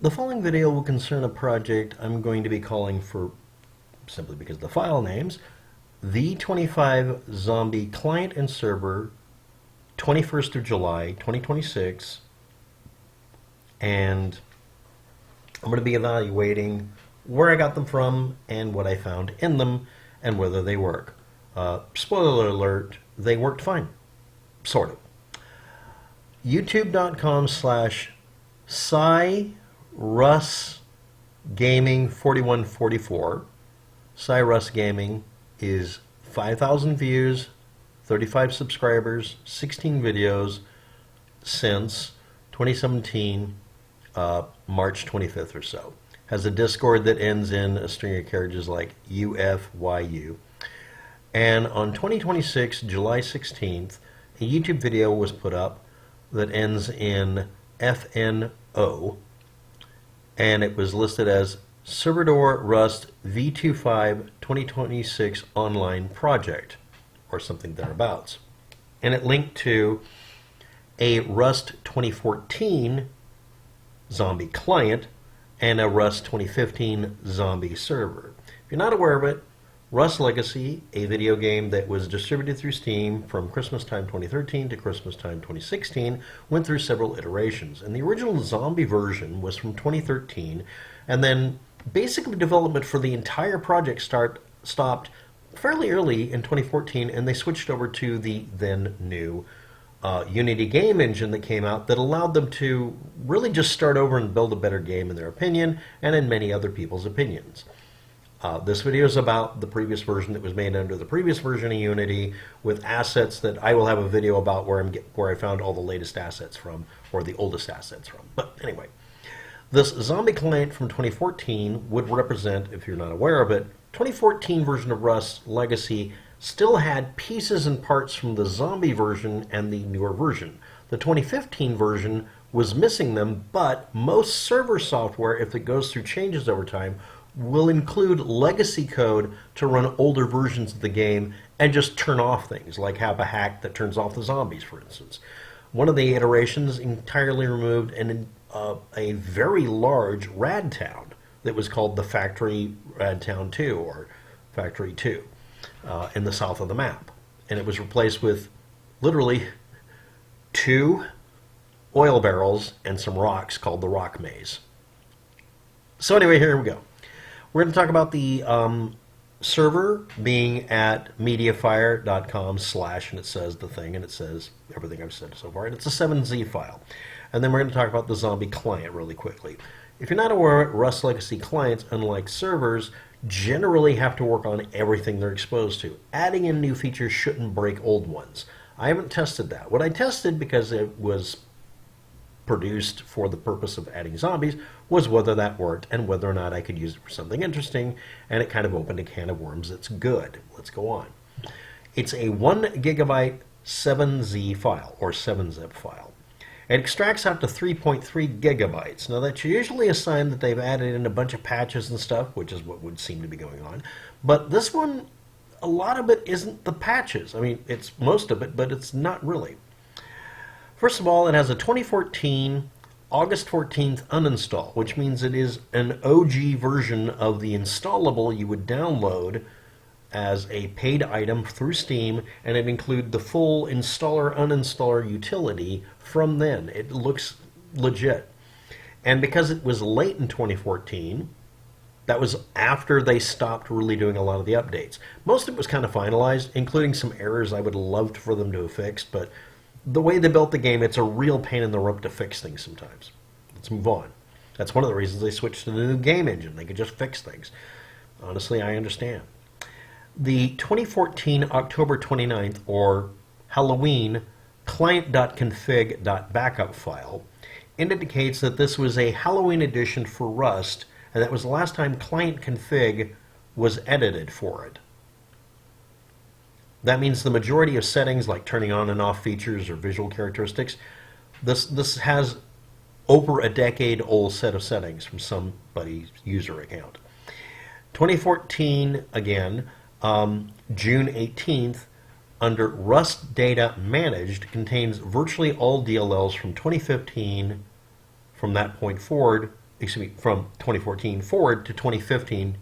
The following video will concern a project I'm going to be calling for, simply because of the file names, V25 Zombie Client and Server, 21st of July, 2026, and I'm going to be evaluating where I got them from and what I found in them and whether they work. Spoiler alert, they worked fine. Sort of. youtube.com/PsyrusGaming4144. PsyrusGaming is 5,000 views, 35 subscribers, 16 videos since 2017, March 25th or so. Has a Discord that ends in a string of characters like UFYU. And on 2026, July 16th, a YouTube video was put up that ends in FNO, and it was listed as Servidor Rust V25 2026 online project, or something thereabouts. And it linked to a Rust 2014 zombie client and a Rust 2015 zombie server. If you're not aware of it, Rust Legacy, a video game that was distributed through Steam from Christmas time 2013 to Christmas time 2016, went through several iterations. And the original zombie version was from 2013, and then basically development for the entire project stopped fairly early in 2014, and they switched over to the then new Unity game engine that came out that allowed them to really just start over and build a better game in their opinion, and in many other people's opinions. This video is about the previous version that was made under the previous version of Unity, with assets that I will have a video about where I found all the latest assets from, or the oldest assets from. But anyway, this zombie client from 2014 would represent, if you're not aware of it, 2014 version of Rust Legacy still had pieces and parts from the zombie version and the newer version. The 2015 version was missing them, but most server software, if it goes through changes over time, will include legacy code to run older versions of the game and just turn off things, like have a hack that turns off the zombies, for instance. One of the iterations entirely removed a very large rad town that was called the Factory Rad Town 2, or Factory 2, in the south of the map. And it was replaced with literally 2 oil barrels and some rocks called the Rock Maze. So anyway, here we go. We're going to talk about the server being at mediafire.com/ and it says the thing, and it says everything I've said so far, and it's a 7Z file. And then we're going to talk about the zombie client really quickly. If you're not aware, Rust Legacy clients, unlike servers, generally have to work on everything they're exposed to. Adding in new features shouldn't break old ones. I haven't tested that. What I tested, because it was produced for the purpose of adding zombies, was whether that worked and whether or not I could use it for something interesting, and it kind of opened a can of worms that's good. Let's go on. It's a 1 gigabyte 7Z file, or 7-zip file. It extracts out to 3.3 gigabytes. Now that's usually a sign that they've added in a bunch of patches and stuff, which is what would seem to be going on. But this one, a lot of it isn't the patches. I mean, it's most of it, but it's not really. First of all, it has a 2014 August 14th uninstall, which means it is an OG version of the installable you would download as a paid item through Steam, and it includes the full installer-uninstaller utility from then. It looks legit. And because it was late in 2014, that was after they stopped really doing a lot of the updates. Most of it was kind of finalized, including some errors I would have loved for them to have fixed, but the way they built the game, it's a real pain in the rump to fix things sometimes. Let's move on. That's one of the reasons they switched to the new game engine. They could just fix things. Honestly, I understand. The 2014 October 29th, or Halloween, client.cfg.backup file indicates that this was a Halloween edition for Rust, and that was the last time client config was edited for it. That means the majority of settings, like turning on and off features or visual characteristics, this has over a decade-old set of settings from somebody's user account. 2014, again, June 18th, under Rust Data Managed, contains virtually all DLLs from 2015 from that point forward excuse me, from 2014 forward to 2015,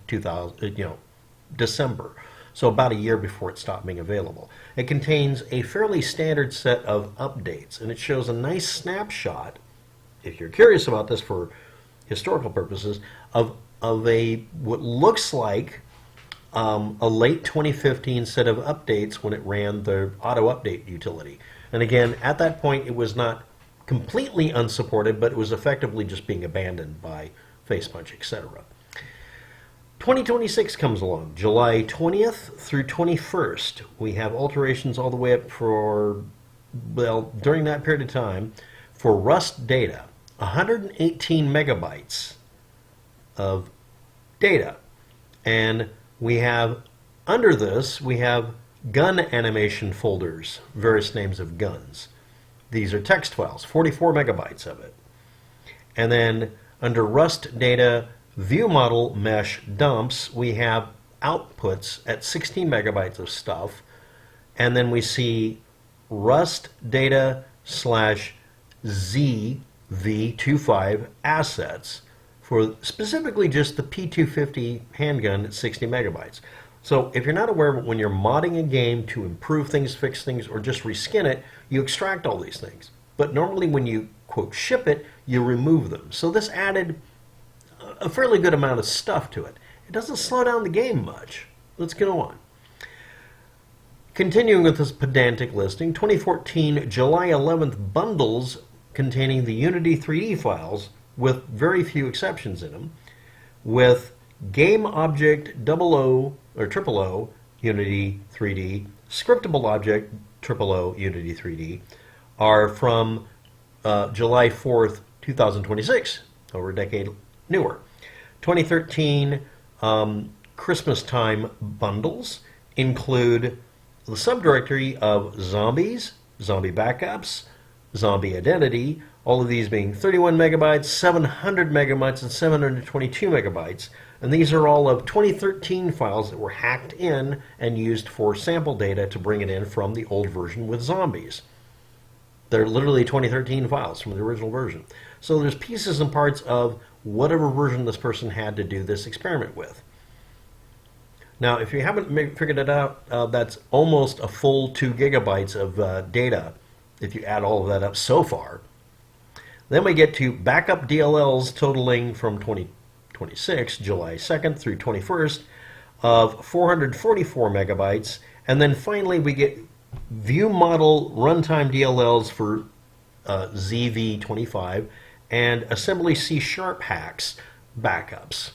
December. So about a year before it stopped being available. It contains a fairly standard set of updates, and it shows a nice snapshot, if you're curious about this for historical purposes, of a what looks like a late 2015 set of updates when it ran the auto update utility. And again, at that point, it was not completely unsupported, but it was effectively just being abandoned by Facepunch, etc. 2026 comes along, July 20th through 21st. We have alterations all the way up for, well, during that period of time, for Rust data, 118 megabytes of data. And we have, under this, we have gun animation folders, various names of guns. These are text files, 44 megabytes of it. And then under Rust data view model mesh dumps, we have outputs at 16 megabytes of stuff. And then we see Rust data slash ZV25 assets for specifically just the P250 handgun at 60 megabytes. So if you're not aware of it, when you're modding a game to improve things, fix things, or just reskin it, you extract all these things. But normally when you, quote, ship it, you remove them. So this added a fairly good amount of stuff to it. It doesn't slow down the game much. Let's go on. Continuing with this pedantic listing, 2014 July 11th bundles containing the Unity 3D files with very few exceptions in them, with Game Object 00 or 000 Unity 3D, Scriptable Object 000 Unity 3D, are from July 4th, 2026, over a decade newer. 2013 Christmas time bundles include the subdirectory of zombies, zombie backups, zombie identity, all of these being 31 megabytes, 700 megabytes, and 722 megabytes. And these are all of 2013 files that were hacked in and used for sample data to bring it in from the old version with zombies. They're literally 2013 files from the original version. So there's pieces and parts of whatever version this person had to do this experiment with. Now, if you haven't figured it out, that's almost a full 2 gigabytes of data if you add all of that up so far. Then we get to backup DLLs totaling from 2026, July 2nd through 21st, of 444 megabytes. And then finally we get view model runtime DLLs for ZV25 and assembly C# hacks backups.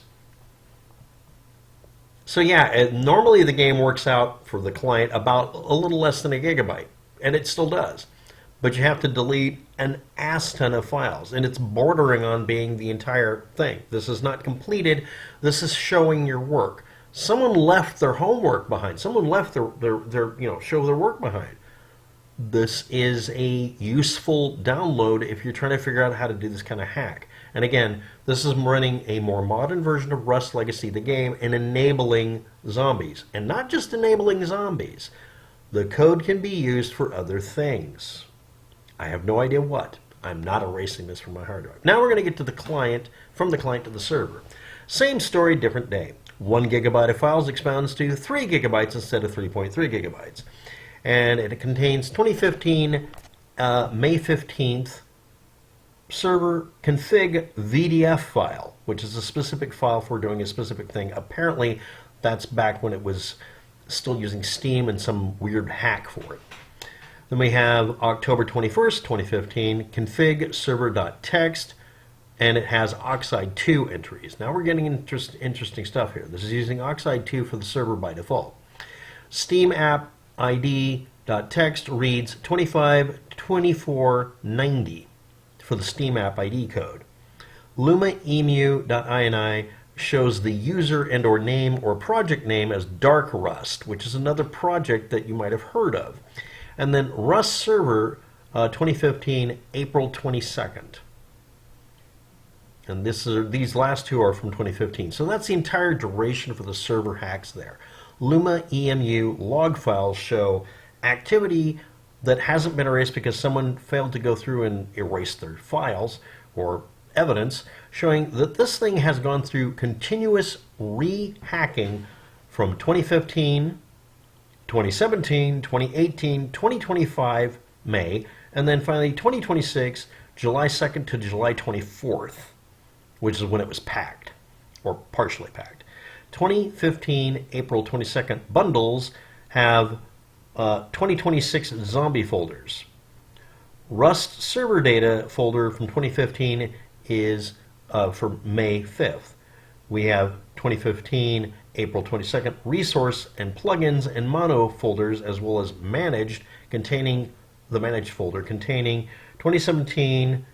So yeah, normally the game works out for the client about a little less than a gigabyte, and it still does. But you have to delete an ass ton of files, and it's bordering on being the entire thing. This is not completed. This is showing your work. Someone left their homework behind. Someone left their show their work behind. This is a useful download if you're trying to figure out how to do this kind of hack. And again, this is running a more modern version of Rust Legacy, the game, and enabling zombies. And not just enabling zombies. The code can be used for other things. I have no idea what. I'm not erasing this from my hard drive. Now we're going to get to the client, from the client to the server. Same story, different day. 1 gigabyte of files expands to 3 gigabytes instead of 3.3 gigabytes. And it contains 2015 May 15th server config VDF file, which is a specific file for doing a specific thing. Apparently, that's back when it was still using Steam and some weird hack for it. Then we have October 21st, 2015, config server.txt, and it has Oxide 2 entries. Now we're getting interesting stuff here. This is using Oxide 2 for the server by default. Steam app ID.txt reads 252490 for the Steam app ID code. LumaEmu.ini shows the user and or name or project name as Dark Rust, which is another project that you might have heard of. And then Rust Server 2015, April 22nd. And these last two are from 2015. So that's the entire duration for the server hacks there. LumaEmu log files show activity that hasn't been erased because someone failed to go through and erase their files or evidence showing that this thing has gone through continuous re-hacking from 2015, 2017, 2018, 2025, May, and then finally 2026, July 2nd to July 24th, which is when it was packed, or partially packed. 2015, April 22nd bundles have 2026 zombie folders. Rust server data folder from 2015 is for May 5th. We have 2015, April 22nd resource and plugins and mono folders, as well as managed, containing the managed folder containing 2017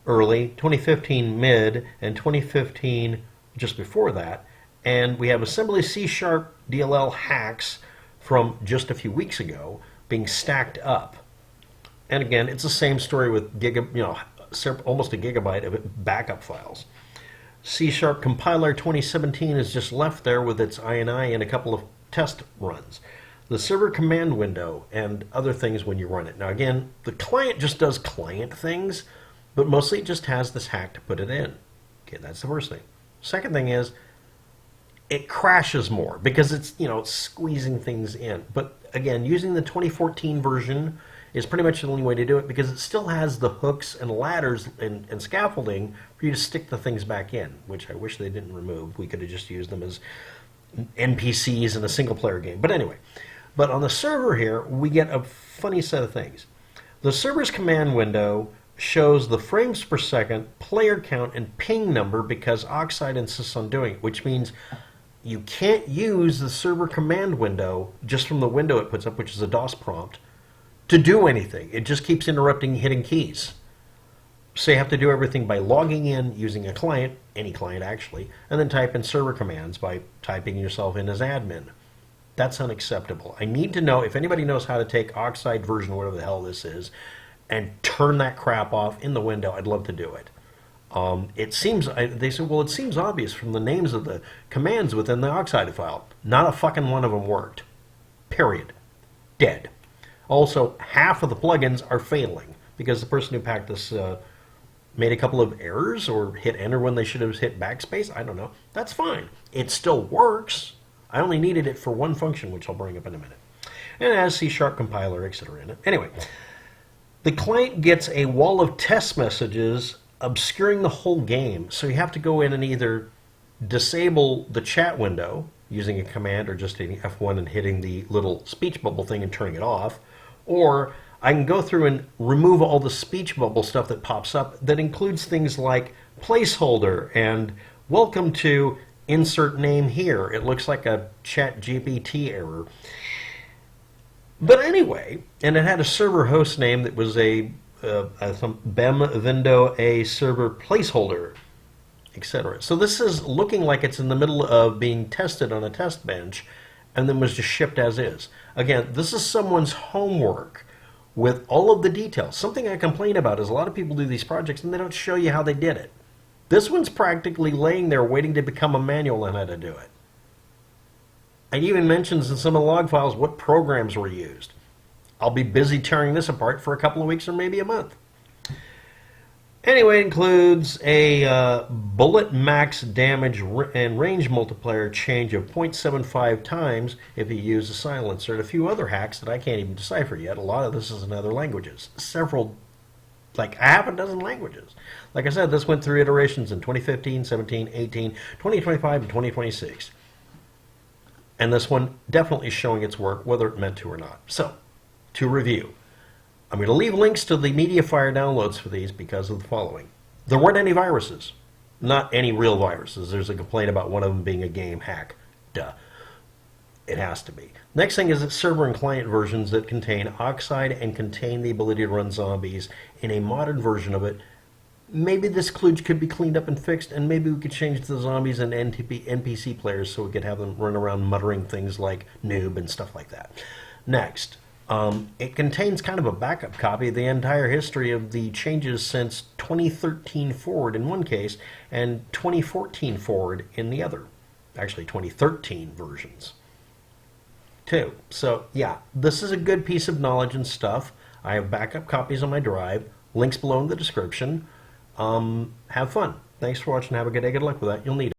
early, 2015 mid, and 2015 just before that. And we have assembly C# DLL hacks from just a few weeks ago being stacked up. And again, it's the same story with almost a gigabyte of backup files. C# compiler 2017 is just left there with its INI and a couple of test runs. The server command window and other things when you run it. Now again, the client just does client things, but mostly it just has this hack to put it in. Okay, that's the first thing. Second thing is, it crashes more because it's squeezing things in. But again, using the 2014 version is pretty much the only way to do it, because it still has the hooks and ladders and scaffolding for you to stick the things back in, which I wish they didn't remove. We could have just used them as NPCs in a single player game. But anyway, but on the server here, we get a funny set of things. The server's command window shows the frames per second, player count, and ping number because Oxide insists on doing it, which means you can't use the server command window just from the window it puts up, which is a DOS prompt, to do anything. It just keeps interrupting hitting keys. So you have to do everything by logging in using a client, any client actually, and then type in server commands by typing yourself in as admin. That's unacceptable. I need to know if anybody knows how to take Oxide version, whatever the hell this is, and turn that crap off in the window. I'd love to do it. It seems, they said, well, it seems obvious from the names of the commands within the Oxide file. Not a fucking one of them worked. Period. Dead. Also, half of the plugins are failing because the person who packed this made a couple of errors or hit enter when they should have hit backspace. I don't know. That's fine. It still works. I only needed it for one function, which I'll bring up in a minute. And it has C# compiler, etc. in it. Anyway, the client gets a wall of test messages obscuring the whole game. So you have to go in and either disable the chat window using a command or just hitting F1 and hitting the little speech bubble thing and turning it off. Or I can go through and remove all the speech bubble stuff that pops up that includes things like placeholder and welcome to insert name here. It looks like a chat GPT error. But anyway, and it had a server host name that was some BEM window a server placeholder, etc. So this is looking like it's in the middle of being tested on a test bench and then was just shipped as is. Again, this is someone's homework with all of the details. Something I complain about is a lot of people do these projects and they don't show you how they did it. This one's practically laying there waiting to become a manual on how to do it. It even mentions in some of the log files what programs were used. I'll be busy tearing this apart for a couple of weeks or maybe a month. Anyway, it includes a bullet max damage and range multiplier change of 0.75 times if you use a silencer, and a few other hacks that I can't even decipher yet. A lot of this is in other languages. Several, like a half a dozen languages. Like I said, this went through iterations in 2015, 17, 18, 2025, and 2026. And this one definitely showing its work, whether it meant to or not. So, to review. I'm going to leave links to the MediaFire downloads for these because of the following. There weren't any viruses. Not any real viruses. There's a complaint about one of them being a game hack. Duh. It has to be. Next thing is it's server and client versions that contain Oxide and contain the ability to run zombies in a modern version of it. Maybe this kludge could be cleaned up and fixed, and maybe we could change the zombies and NPC players so we could have them run around muttering things like noob and stuff like that. Next. It contains kind of a backup copy of the entire history of the changes since 2013 forward in one case and 2014 forward in the other. Actually, 2013 versions, too. So, yeah, this is a good piece of knowledge and stuff. I have backup copies on my drive. Links below in the description. Have fun. Thanks for watching. Have a good day. Good luck with that. You'll need it.